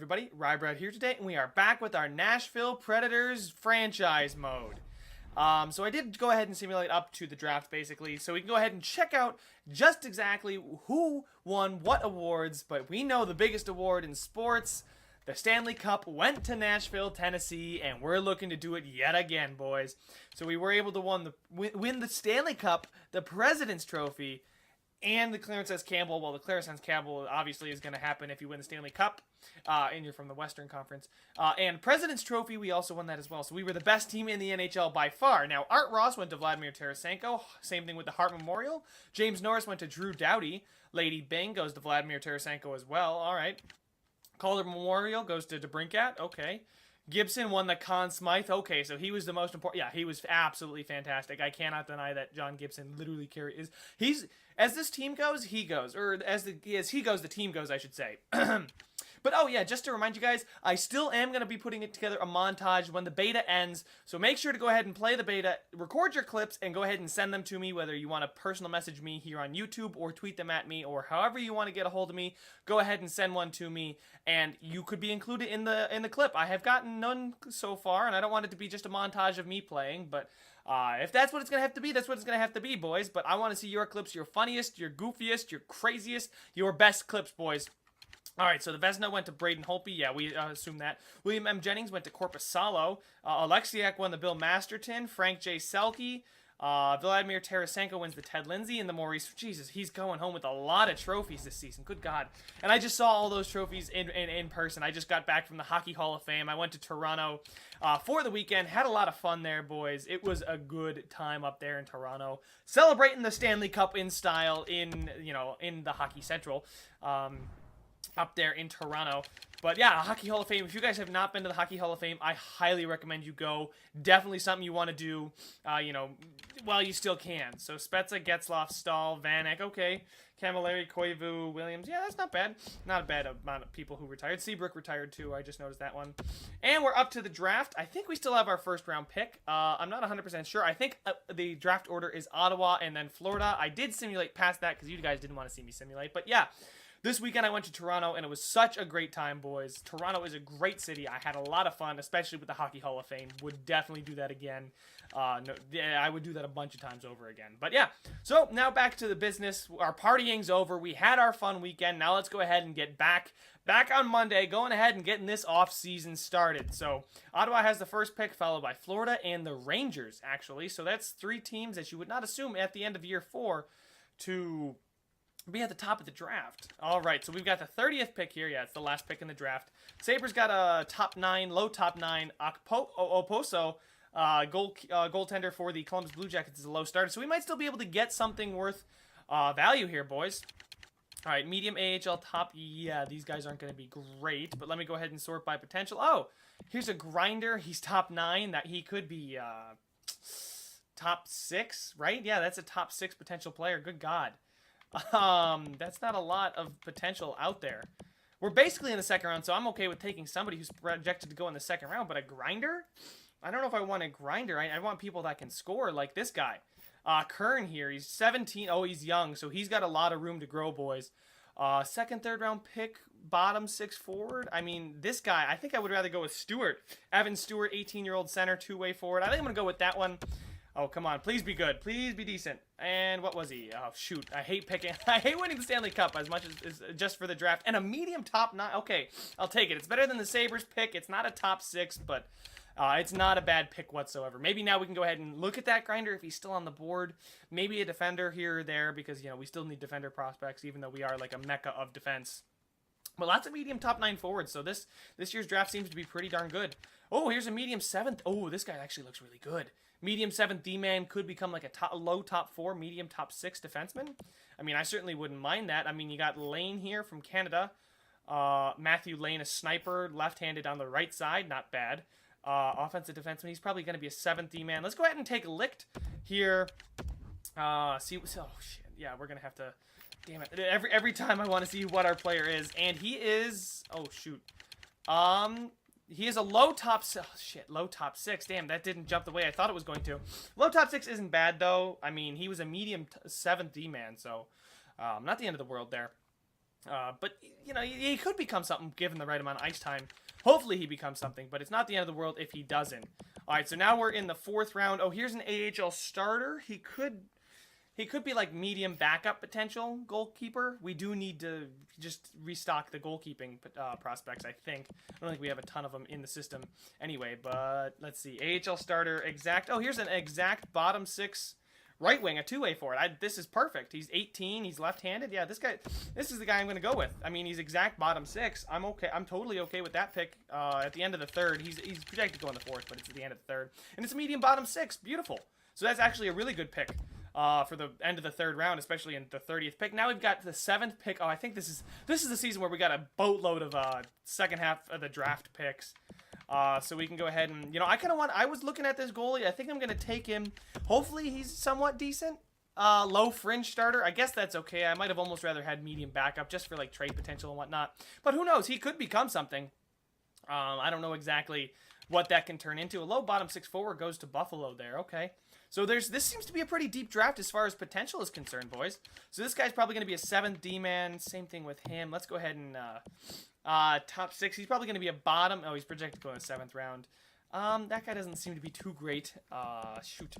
everybody? Rybrad here today, and we are back with our Nashville Predators franchise mode. So I did go ahead and simulate up to the draft, basically, so we can go ahead and check out just exactly who won what awards, but we know the biggest award in sports, the Stanley Cup, went to Nashville, Tennessee, and we're looking to do it yet again, boys. So we were able to win the Stanley Cup, the President's Trophy, and the Clarence S. Campbell. Well, the Clarence S. Campbell obviously is going to happen if you win the Stanley Cup, and you're from the Western Conference. And President's Trophy, we also won that as well. So we were the best team in the NHL by far. Now, Art Ross went to Vladimir Tarasenko. Same thing with the Hart Memorial. James Norris went to Drew Doughty. Lady Bing goes to Vladimir Tarasenko as well. All right. Calder Memorial goes to DeBrincat. Okay. Gibson won the Conn Smythe. Okay, so he was the most important. Yeah, he was absolutely fantastic. I cannot deny that John Gibson literally he's as this team goes, he goes, or as he goes, the team goes, I should say. But oh yeah, just to remind you guys, I still am going to be putting it together a montage when the beta ends. So make sure to go ahead and play the beta, record your clips, and go ahead and send them to me, whether you want to personal message me here on YouTube or tweet them at me, or however you want to get a hold of me. Go ahead and send one to me, and you could be included in the clip. I have gotten none so far, and I don't want it to be just a montage of me playing, but if that's what it's going to have to be, that's what it's going to have to be, boys. But I want to see your clips, your funniest, your goofiest, your craziest, your best clips, boys. All right, so the Vezina went to Braden Holtby. Yeah, we assume that. William M. Jennings went to Korpisalo. Alexiak won the Bill Masterton. Frank J. Selke. Vladimir Tarasenko wins the Ted Lindsay. And the Maurice... Jesus, he's going home with a lot of trophies this season. Good God. And I just saw all those trophies in person. I just got back from the Hockey Hall of Fame. I went to Toronto for the weekend. Had a lot of fun there, boys. It was a good time up there in Toronto. Celebrating the Stanley Cup in style in the Hockey Central. Up there in Toronto. But yeah, Hockey Hall of Fame. If you guys have not been to the Hockey Hall of Fame, I highly recommend you go. Definitely something you want to do, while you still can. So Spezza, Getzlaf, Stahl, Vanek, okay. Camilleri, Koivu, Williams. Yeah, that's not bad. Not a bad amount of people who retired. Seabrook retired too. I just noticed that one. And we're up to the draft. I think we still have our first round pick. I'm not 100% sure. I think the draft order is Ottawa and then Florida. I did simulate past that because you guys didn't want to see me simulate. But yeah. This weekend I went to Toronto, and it was such a great time, boys. Toronto is a great city. I had a lot of fun, especially with the Hockey Hall of Fame. Would definitely do that again. I would do that a bunch of times over again. But yeah, so now back to the business. Our partying's over. We had our fun weekend. Now let's go ahead and get back on Monday, going ahead and getting this off-season started. So Ottawa has the first pick, followed by Florida and the Rangers, actually. So that's three teams that you would not assume at the end of year 4 to be at the top of the draft. All right, so we've got the 30th pick here. Yeah, it's the last pick in the draft. Sabres got a low top 9. Oposo, goaltender for the Columbus Blue Jackets, is a low starter. So we might still be able to get something worth value here, boys. All right, medium AHL top. Yeah, these guys aren't going to be great, but let me go ahead and sort by potential. Oh, here's a grinder. He's top 9. That he could be top 6, right? Yeah, that's a top 6 potential player. Good God. That's not a lot of potential out there. We're basically in the second round, so I'm okay with taking somebody who's projected to go in the second round, but a grinder? I don't know if I want a grinder. I want people that can score like this guy. Kern here, he's 17. Oh, he's young, so he's got a lot of room to grow, boys. Second, third round pick, bottom 6 forward. I mean, this guy, I think I would rather go with Stewart. Evan Stewart, 18-year-old center, 2-way forward. I think I'm going to go with that one. Oh, come on. Please be good. Please be decent. And what was he? Oh, shoot. I hate winning the Stanley Cup as much as just for the draft. And a medium top 9. Okay, I'll take it. It's better than the Sabres pick. It's not a top 6, but it's not a bad pick whatsoever. Maybe now we can go ahead and look at that grinder if he's still on the board. Maybe a defender here or there because, we still need defender prospects, even though we are like a mecca of defense. But lots of medium top 9 forwards, so this year's draft seems to be pretty darn good. Oh, here's a medium 7th. Oh, this guy actually looks really good. Medium 7th D-man could become like a low top 4, medium top 6 defenseman. I mean, I certainly wouldn't mind that. I mean, you got Lane here from Canada. Matthew Lane, a sniper, left-handed on the right side. Not bad. Offensive defenseman. He's probably going to be a 7th D-man. Let's go ahead and take a lick here. Oh, shit. Yeah, we're going to have to... Damn it. Every time I want to see what our player is. And he is... Oh, shoot. He is a low top... Oh, shit. Low top 6. Damn, that didn't jump the way I thought it was going to. Low top 6 isn't bad, though. I mean, he was a medium 7th D-man, so... not the end of the world there. But, you know, he could become something given the right amount of ice time. Hopefully he becomes something, but it's not the end of the world if he doesn't. All right, so now we're in the 4th round. Oh, here's an AHL starter. He could be like medium backup potential goalkeeper. We do need to just restock the goalkeeping prospects, I think. I don't think we have a ton of them in the system anyway, but let's see. AHL starter, exact. Oh, here's an exact bottom 6 right wing, a two-way forward. This is perfect. He's 18. He's left-handed. Yeah, this is the guy I'm going to go with. I mean, he's exact bottom 6. I'm okay. I'm totally okay with that pick at the end of the 3rd. He's projected to go in the 4th, but it's at the end of the 3rd. And it's a medium bottom 6. Beautiful. So that's actually a really good pick for the end of the 3rd round, especially in the 30th pick. Now we've got the 7th pick. Oh, I think this is the season where we got a boatload of second half of the draft picks. So we can go ahead and, I was looking at this goalie. I think I'm going to take him. Hopefully he's somewhat decent. Low fringe starter. I guess that's okay. I might have almost rather had medium backup just for like trade potential and whatnot. But who knows? He could become something. I don't know exactly what that can turn into. A low bottom 6 forward goes to Buffalo there. Okay. So this seems to be a pretty deep draft as far as potential is concerned, boys. So this guy's probably going to be a 7th D-man. Same thing with him. Let's go ahead and top 6. He's probably going to be a bottom. Oh, he's projected to go in the 7th round. That guy doesn't seem to be too great. Shoot.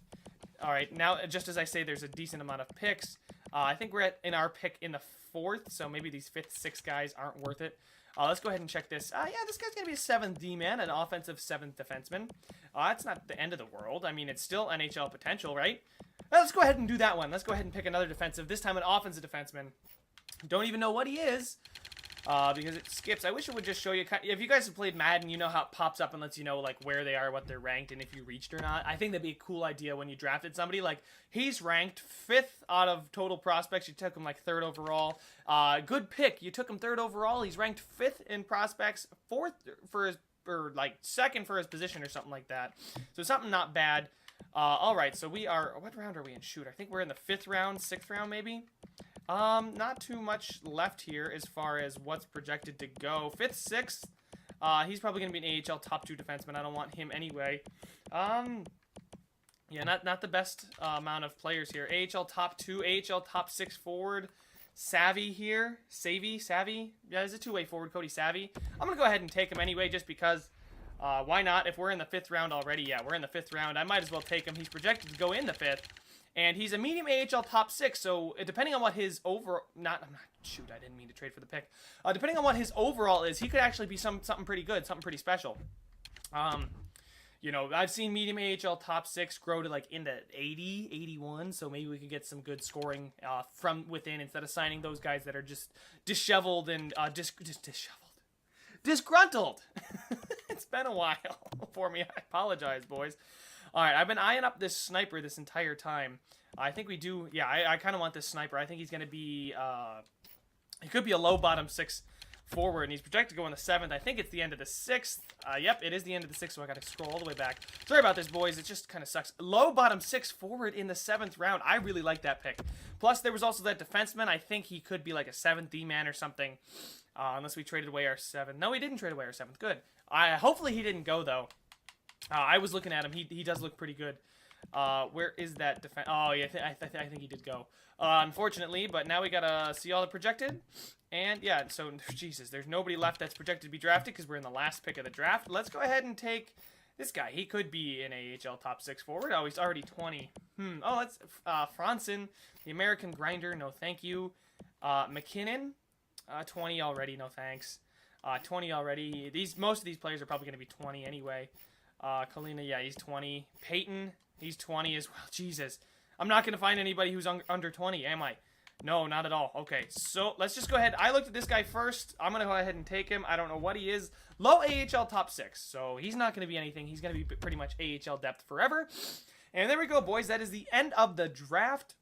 All right, now just as I say, there's a decent amount of picks. I think we're in our pick in the 4th, so maybe these 5th, 6th guys aren't worth it. Let's go ahead and check this. Yeah, this guy's going to be a 7th D-man, an offensive 7th defenseman. That's not the end of the world. I mean, it's still NHL potential, right? Let's go ahead and do that one. Let's go ahead and pick another defensive, this time an offensive defenseman. Don't even know what he is. Because it skips. I wish it would just show you. If you guys have played Madden, you know how it pops up and lets you know like where they are, what they're ranked, and if you reached or not. I think that'd be a cool idea when you drafted somebody. Like he's ranked 5th out of total prospects. You took him like 3rd overall. Good pick. You took him 3rd overall. He's ranked 5th in prospects, 4th for his or like 2nd for his position or something like that. So something not bad. All right. So we are. What round are we in? Shoot, I think we're in the 5th round, 6th round maybe. Not too much left here as far as what's projected to go. 5th, 6th. He's probably going to be an AHL top 2 defenseman. I don't want him anyway. Yeah, not the best amount of players here. AHL top 2, AHL top 6 forward. Savvy here. Savvy. Yeah, he's a two-way forward, Cody Savvy. I'm going to go ahead and take him anyway just because why not? If we're in the 5th round already, yeah, we're in the 5th round. I might as well take him. He's projected to go in the 5th. And he's a medium AHL top 6, so depending on what his shoot, I didn't mean to trade for the pick. Depending on what his overall is, he could actually be something pretty good, something pretty special. I've seen medium AHL top 6 grow to like into 80, 81, so maybe we could get some good scoring from within instead of signing those guys that are just disheveled and disgruntled. It's been a while for me. I apologize, boys. All right, I've been eyeing up this sniper this entire time. I think we do. Yeah, I kind of want this sniper. I think he's going to be. He could be a low bottom 6 forward, and he's projected to go in the 7th. I think it's the end of the 6th. Yep, it is the end of the 6th, so I got to scroll all the way back. Sorry about this, boys. It just kind of sucks. Low bottom 6 forward in the 7th round. I really like that pick. Plus, there was also that defenseman. I think he could be like a 7th D-man or something, unless we traded away our 7th. No, we didn't trade away our 7th. Good. Hopefully he didn't go, though. I was looking at him. He does look pretty good. Where is that defense? Oh, yeah, I think he did go. Unfortunately, but now we gotta see all the projected. And, yeah, so, Jesus, there's nobody left that's projected to be drafted because we're in the last pick of the draft. Let's go ahead and take this guy. He could be an AHL top 6 forward. Oh, he's already 20. Oh, that's Franson, the American grinder. No, thank you. McKinnon, 20 already. No, thanks. 20 already. Most of these players are probably going to be 20 anyway. Kalina, yeah, he's 20. Peyton, he's 20 as well. Jesus. I'm not going to find anybody who's under 20, am I? No, not at all. Okay, so let's just go ahead. I looked at this guy first. I'm going to go ahead and take him. I don't know what he is. Low AHL top 6, so he's not going to be anything. He's going to be pretty much AHL depth forever. And there we go, boys. That is the end of the draft.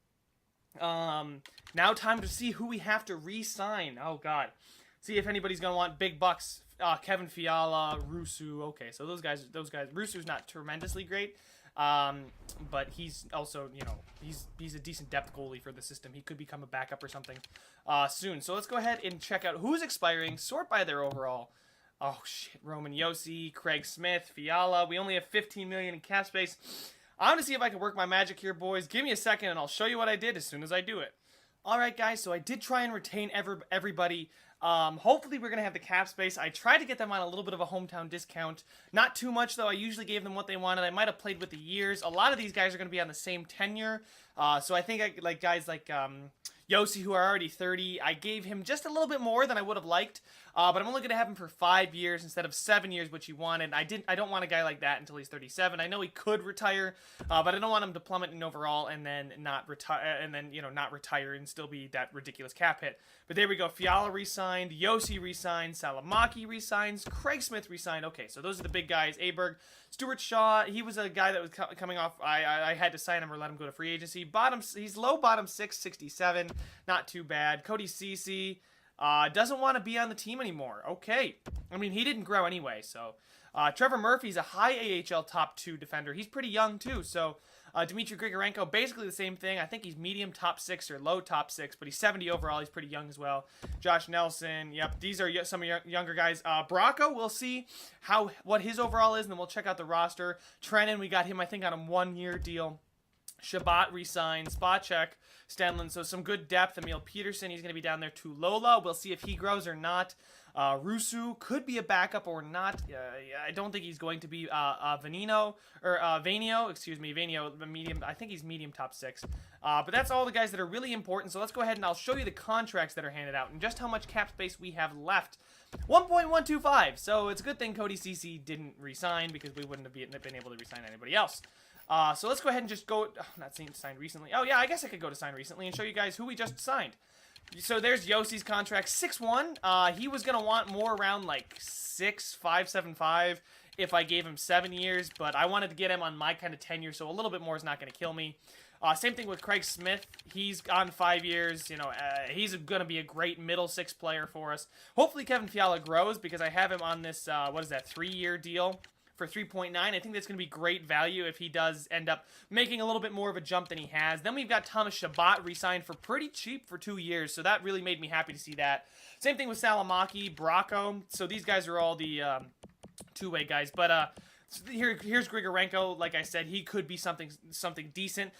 Now time to see who we have to re-sign. Oh, God. See if anybody's going to want big bucks. Kevin Fiala, Rusu. Okay, so those guys. Rusu's not tremendously great, but he's also, he's a decent depth goalie for the system. He could become a backup or something soon. So let's go ahead and check out who's expiring. Sort by their overall. Oh shit, Roman Yossi, Craig Smith, Fiala. We only have 15 million in cap space. I'm gonna see if I can work my magic here, boys. Give me a second, and I'll show you what I did as soon as I do it. Alright guys, so I did try and retain everybody. Hopefully we're going to have the cap space. I tried to get them on a little bit of a hometown discount. Not too much though, I usually gave them what they wanted. I might have played with the years. A lot of these guys are going to be on the same tenure. So I think like guys like Yossi, who are already 30, I gave him just a little bit more than I would have liked. But I'm only going to have him for 5 years instead of 7 years, which he wanted. I don't want a guy like that until he's 37. I know he could retire, but I don't want him to plummet in overall and then not retire, not retire and still be that ridiculous cap hit. But there we go. Fiala re-signed, Yossi re-signed, Salamaki re-signs, Craig Smith re-signed. Okay, so those are the big guys. Aberg, Stuart Shaw. He was a guy that was coming off. I had to sign him or let him go to free agency. He's low bottom 667. Not too bad. Cody Ceci. Doesn't want to be on the team anymore. Okay. I mean, he didn't grow anyway, so. Trevor Murphy's a high AHL top 2 defender. He's pretty young, too, so. Dmitry Grigorenko, basically the same thing. I think he's medium top 6 or low top 6, but he's 70 overall. He's pretty young as well. Josh Nelson. Yep, these are some younger guys. Bracco, we'll see what his overall is, and then we'll check out the roster. Trennan, we got him, I think, on a 1-year deal. Shabbat re-signed, Spacek, Stenlin, so some good depth. Emil Peterson, he's going to be down there. Tulola, we'll see if he grows or not. Rusu could be a backup or not. I don't think he's going to be Vanino, medium. I think he's medium top 6. But that's all the guys that are really important. So let's go ahead and I'll show you the contracts that are handed out and just how much cap space we have left. 1.125. So it's a good thing Cody Ceci didn't re-sign because we wouldn't have been able to re-sign anybody else. So let's go ahead and just go, not signed recently. Oh yeah, I guess I could go to sign recently and show you guys who we just signed. So there's Yossi's contract, 6-1. He was going to want more around like 6.575 if I gave him 7 years, but I wanted to get him on my kind of tenure, so a little bit more is not going to kill me. Same thing with Craig Smith. He's on 5 years. He's going to be a great middle 6 player for us. Hopefully Kevin Fiala grows because I have him on this, 3-year deal. For 3.9, I think that's going to be great value if he does end up making a little bit more of a jump than he has. Then we've got Thomas Shabbat re-signed for pretty cheap for 2 years, so that really made me happy to see that. Same thing with Salamaki, Bracco. So these guys are all the two-way guys, but here's Grigorenko. Like I said, he could be something decent.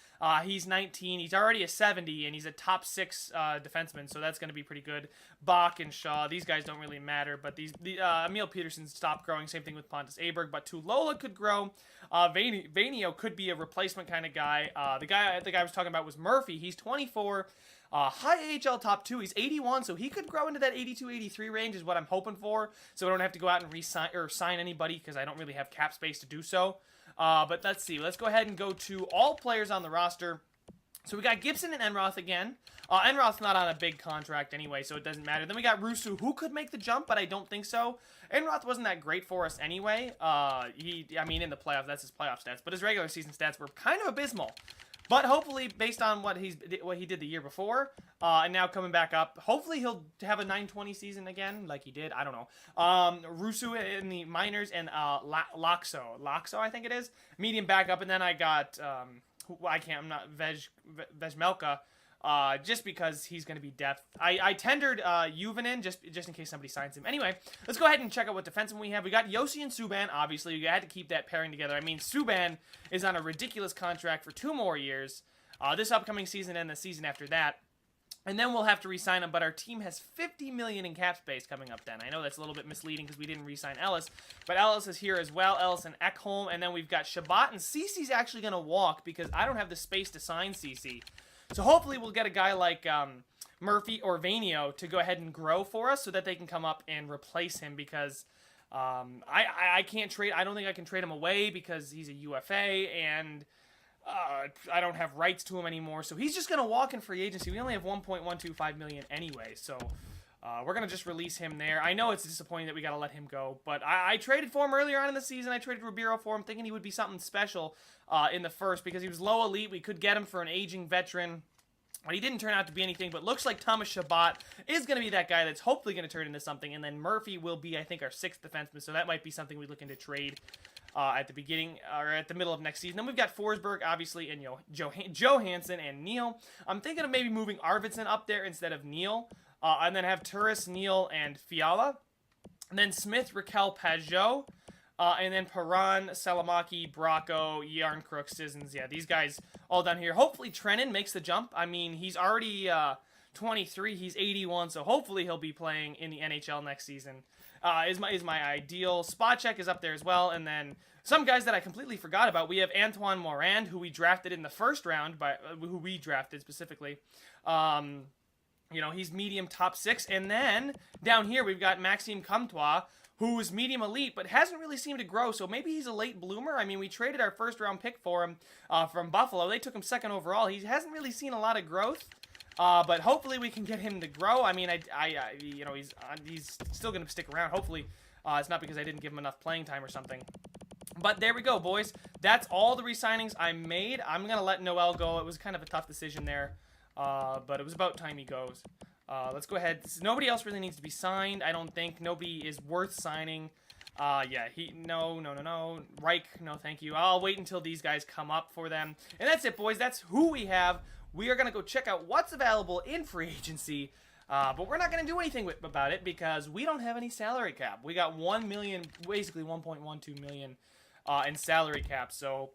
He's 19. He's already a 70, and he's a top 6 defenseman, so that's going to be pretty good. Bach and Shaw, these guys don't really matter, but Emil Peterson stopped growing. Same thing with Pontus Aberg, but Tulola could grow. Vanio could be a replacement kind of guy. The guy I was talking about was Murphy. He's 24. High AHL top 2, he's 81, so he could grow into that 82-83 range is what I'm hoping for, so I don't have to go out and re-sign or sign anybody because I don't really have cap space to do so. But let's see. Let's go ahead and go to all players on the roster. So we got Gibson and Enroth again. Enroth's not on a big contract anyway, so it doesn't matter. Then we got Rusu, who could make the jump, but I don't think so. Enroth wasn't that great for us anyway. In the playoffs, that's his playoff stats, but his regular season stats were kind of abysmal. But hopefully, based on what he did the year before, and now coming back up, hopefully he'll have a 920 season again, like he did. I don't know. Rusu in the minors and Laxo, I think it is, medium backup, and then I got Vejmelka. Just because he's going to be depth. I tendered Juvenin just in case somebody signs him. Anyway, let's go ahead and check out what defenseman we have. We got Yossi and Subban, obviously. We had to keep that pairing together. I mean, Subban is on a ridiculous contract for 2 more years. This upcoming season and the season after that. And then we'll have to re-sign him, but our team has $50 million in cap space coming up then. I know that's a little bit misleading because we didn't re-sign Ellis, but Ellis is here as well, Ellis and Ekholm, and then we've got Shabbat, and Cece's actually going to walk because I don't have the space to sign Cece. So hopefully we'll get a guy like Murphy or Vanio to go ahead and grow for us so that they can come up and replace him because I can't trade. I don't think I can trade him away because he's a UFA and I don't have rights to him anymore. So he's just going to walk in free agency. We only have $1.125 million anyway, so we're going to just release him there. I know it's disappointing that we got to let him go, but I traded for him earlier on in the season. I traded Ribeiro for him thinking he would be something special in the first because he was low elite. We could get him for an aging veteran. But he didn't turn out to be anything, but looks like Thomas Shabbat is going to be that guy that's hopefully going to turn into something. And then Murphy will be, I think, our 6th defenseman, so that might be something we look into trade at the beginning or at the middle of next season. Then we've got Forsberg, obviously, and Johansson and Neal. I'm thinking of maybe moving Arvidsson up there instead of Neal, and then have Turris, Neal, and Fiala. And then Smith, Raquel, Pajot. And then Perron, Salamaki, Bracco, Yarncrook, Sissons. Yeah, these guys all down here. Hopefully Trennan makes the jump. I mean, he's already 23. He's 81, so hopefully he'll be playing in the NHL next season. Is my ideal. Spot check is up there as well, and then some guys that I completely forgot about. We have Antoine Morand, who we drafted in the first round, who we drafted specifically. He's medium top 6, and then down here we've got Maxime Comtois, who's medium elite, but hasn't really seemed to grow, so maybe he's a late bloomer. I mean, we traded our first-round pick for him from Buffalo. They took him 2nd overall. He hasn't really seen a lot of growth, but hopefully we can get him to grow. I mean, he's still going to stick around. Hopefully it's not because I didn't give him enough playing time or something. But there we go, boys. That's all the re-signings I made. I'm going to let Noel go. It was kind of a tough decision there, but it was about time he goes. Let's go ahead. Nobody else really needs to be signed, I don't think. Nobody is worth signing. No. Reich, no thank you. I'll wait until these guys come up for them. And that's it, boys. That's who we have. We are going to go check out what's available in free agency. But we're not going to do anything about it because we don't have any salary cap. We got 1 million, basically 1.12 million in salary cap. So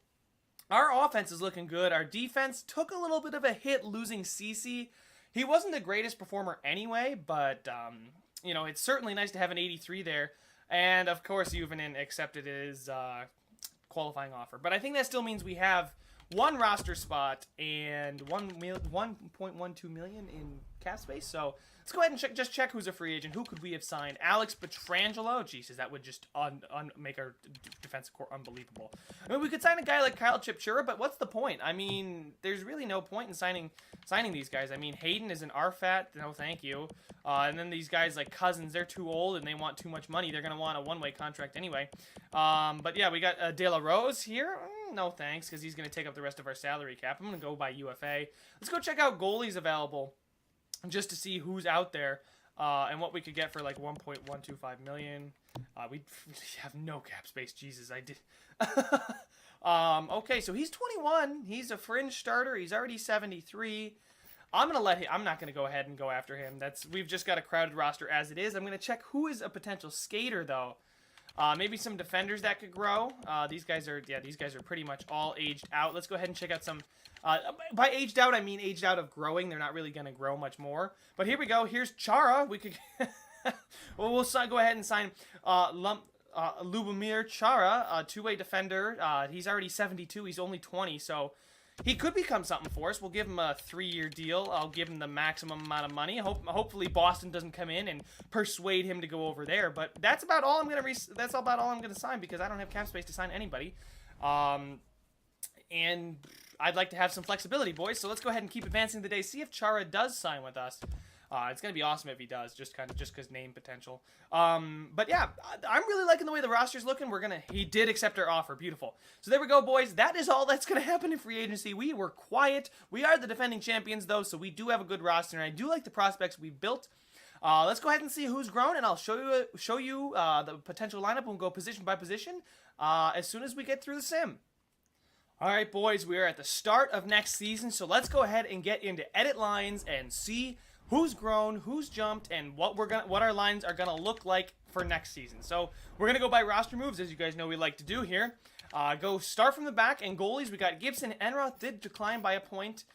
our offense is looking good. Our defense took a little bit of a hit losing Cece. He wasn't the greatest performer anyway, but, it's certainly nice to have an 83 there. And, of course, Juvenin accepted his qualifying offer. But I think that still means we have one roster spot and 1.12 million in cap space. So let's go ahead and check who's a free agent. Who could we have signed? Alex Pietrangelo. Jesus, that would just make our defensive core unbelievable. I mean, we could sign a guy like Kyle Chipchura, but what's the point? I mean, there's really no point in signing these guys. I mean, Hayden is an RFAT. No, thank you. And then these guys like Cousins, they're too old and they want too much money. They're going to want a one-way contract anyway. But yeah, we got De La Rose here. No thanks, because he's going to take up the rest of our salary cap. I'm going to go by UFA. Let's go check out goalies available just to see who's out there and what we could get for like 1.125 million. We have no cap space. Jesus, I did. Okay, so he's 21. He's a fringe starter. He's already 73. I'm not gonna go ahead and go after him. We've just got a crowded roster as it is. I'm gonna check who is a potential skater though. Maybe some defenders that could grow. These guys are pretty much all aged out. Let's go ahead and check out some. By aged out, I mean aged out of growing. They're not really gonna grow much more. But here we go. Here's Chara. We could. Well, we'll go ahead and sign Lubomir Chara, a two-way defender. He's already 72. He's only 20, so he could become something for us. We'll give him a 3-year deal. I'll give him the maximum amount of money. Hopefully Boston doesn't come in and persuade him to go over there. But that's about all I'm gonna sign because I don't have cap space to sign anybody. And I'd like to have some flexibility, boys. So let's go ahead and keep advancing the day. See if Chara does sign with us. It's going to be awesome if he does, just because name potential. But yeah, I'm really liking the way the roster's looking. He did accept our offer. Beautiful. So there we go, boys. That is all that's going to happen in free agency. We were quiet. We are the defending champions, though, so we do have a good roster, and I do like the prospects we built. Let's go ahead and see who's grown, and I'll show you the potential lineup, and we'll go position by position as soon as we get through the sim. All right, boys, we are at the start of next season, so let's go ahead and get into edit lines and see who's grown, who's jumped, and what our lines are gonna look like for next season. So we're gonna go by roster moves, as you guys know we like to do here. Go start from the back, and goalies, we got Gibson. Enroth did decline by a point.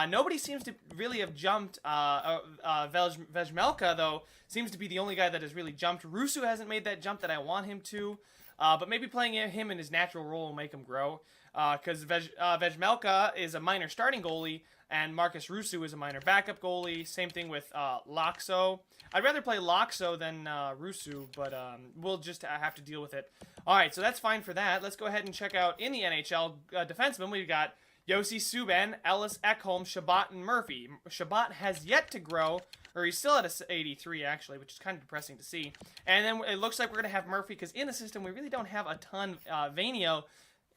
Nobody seems to really have jumped. Vejmelka, though, seems to be the only guy that has really jumped. Rusu hasn't made that jump that I want him to. But maybe playing him in his natural role will make him grow. Because Vejmelka is a minor starting goalie, and Marcus Rusu is a minor backup goalie. Same thing with Laxo. I'd rather play Laxo than Rusu, but we'll just have to deal with it. All right, so that's fine for that. Let's go ahead and check out in the NHL defensemen. We've got Yossi Subban, Ellis Ekholm, Shabbat, and Murphy. Shabbat has yet to grow, or he's still at a 83, actually, which is kind of depressing to see. And then it looks like we're going to have Murphy, because in the system, we really don't have a ton. Vainio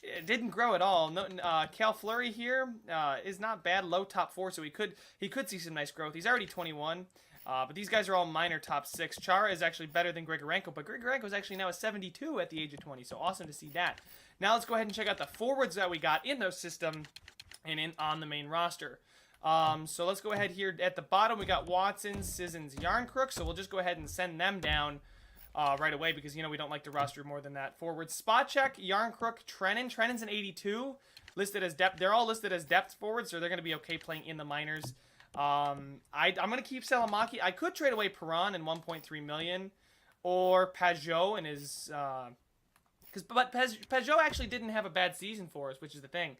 it didn't grow at all. No, Cal Fleury here is not bad, low top 4, so he could see some nice growth. He's already 21, but these guys are all minor top 6. Chara is actually better than Grigorenko, but Grigorenko is actually now a 72 at the age of 20, so awesome to see that. Now let's go ahead and check out the forwards that we got in those system and on the main roster. So let's go ahead here. At the bottom, we got Watson, Sissons, Yarncrook, so we'll just go ahead and send them down right away because, we don't like to roster more than that. Forward spot check, Yarncrook, Trennan. Trennan's an 82, listed as depth. They're all listed as depth forwards, so they're going to be okay playing in the minors. I'm going to keep Salamaki. I could trade away Perron and 1.3 million, or Pajot and his... But Pajot actually didn't have a bad season for us, which is the thing.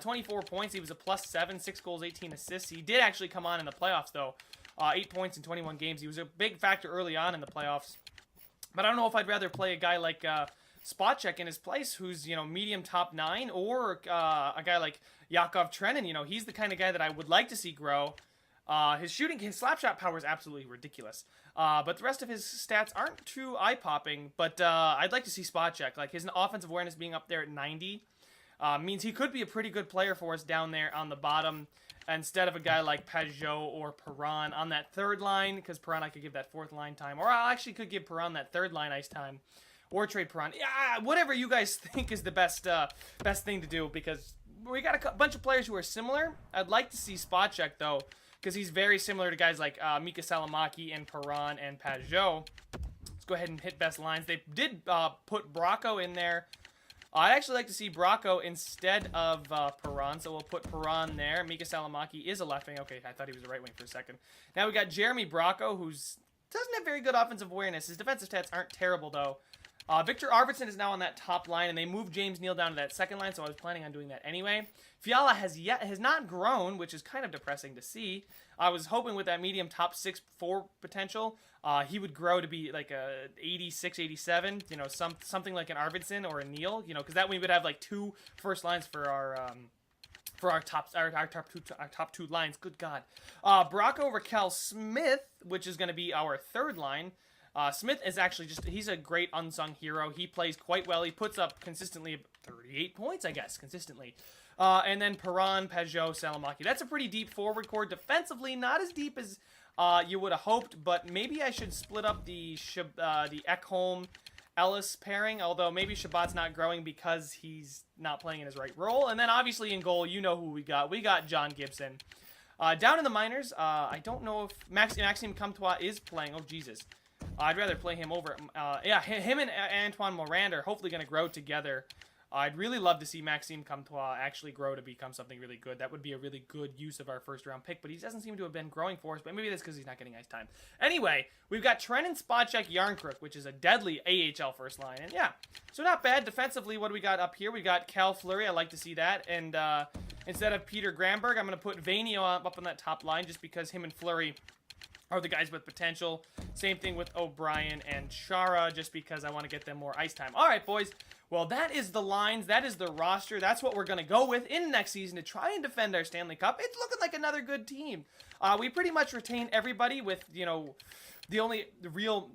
24 points. He was a +7, 6 goals, 18 assists. He did actually come on in the playoffs, though. 8 points in 21 games. He was a big factor early on in the playoffs. But I don't know if I'd rather play a guy like Spotcheck in his place, who's, medium top 9, or a guy like Yakov Trenin. He's the kind of guy that I would like to see grow. His slap shot power is absolutely ridiculous. But the rest of his stats aren't too eye-popping. But I'd like to see Spotcheck. Like, his offensive awareness being up there at 90 means he could be a pretty good player for us down there on the bottom, instead of a guy like Pajot or Perron on that third line, because Perron I could give that fourth line time. Or I actually could give Perron that third line ice time. Or trade Perron. Yeah, whatever you guys think is the best thing to do, because we got a bunch of players who are similar. I'd like to see Spotcheck, though, because he's very similar to guys like Mika Salamaki and Perron and Pajot. Let's go ahead and hit best lines. They did put Bracco in there. I'd actually like to see Bracco instead of Perron, so we'll put Perron there. Mika Salamaki is a left wing. Okay, I thought he was a right wing for a second. Now we got Jeremy Bracco, who doesn't have very good offensive awareness. His defensive stats aren't terrible, though. Victor Arvidsson is now on that top line, and they moved James Neal down to that second line, so I was planning on doing that anyway. Fiala has not grown, which is kind of depressing to see. I was hoping with that medium top 6-4 potential, he would grow to be like a 86, 87, something like an Arvidsson or a Neal, because that way we would have like 2 first lines for our top two lines. Good God. Bracco, Raquel, Smith, which is going to be our third line. Smith is actually he's a great unsung hero. He plays quite well. He puts up consistently 38 points, I guess, consistently. And then Perron, Pajot, Salamaki. That's a pretty deep forward core. Defensively, not as deep as you would have hoped, but maybe I should split up the Ekholm-Ellis pairing, although maybe Shabbat's not growing because he's not playing in his right role. And then obviously in goal, you know who we got. We got John Gibson. Down in the minors, I don't know if Maxime Comtois is playing. Oh, Jesus. I'd rather play him over. Him and Antoine Morand are hopefully going to grow together. I'd really love to see Maxime Comtois actually grow to become something really good. That would be a really good use of our first-round pick, but he doesn't seem to have been growing for us, but maybe that's because he's not getting ice time. Anyway, we've got Trenin, Spotcheck, Yarncrook, which is a deadly AHL first line, and yeah, so not bad. Defensively, what do we got up here? We got Cal Fleury. I like to see that, and instead of Peter Gramberg, I'm going to put Vainio up on that top line just because him and Fleury are the guys with potential. Same thing with O'Brien and Chara, just because I want to get them more ice time. All right, boys. Well, that is the lines. That is the roster. That's what we're going to go with in next season to try and defend our Stanley Cup. It's looking like another good team. We pretty much retain everybody with, the only real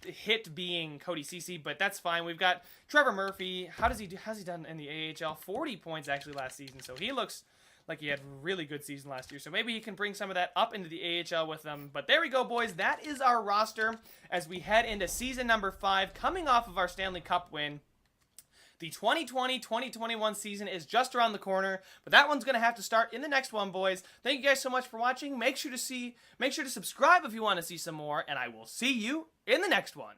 hit being Cody Ceci, but that's fine. We've got Trevor Murphy. How's he done in the AHL? 40 points actually last season, so he looks like he had a really good season last year. So maybe he can bring some of that up into the AHL with them. But there we go, boys. That is our roster as we head into season number 5, coming off of our Stanley Cup win. The 2020-2021 season is just around the corner, but that one's going to have to start in the next one, boys. Thank you guys so much for watching. Make sure to subscribe if you want to see some more, and I will see you in the next one.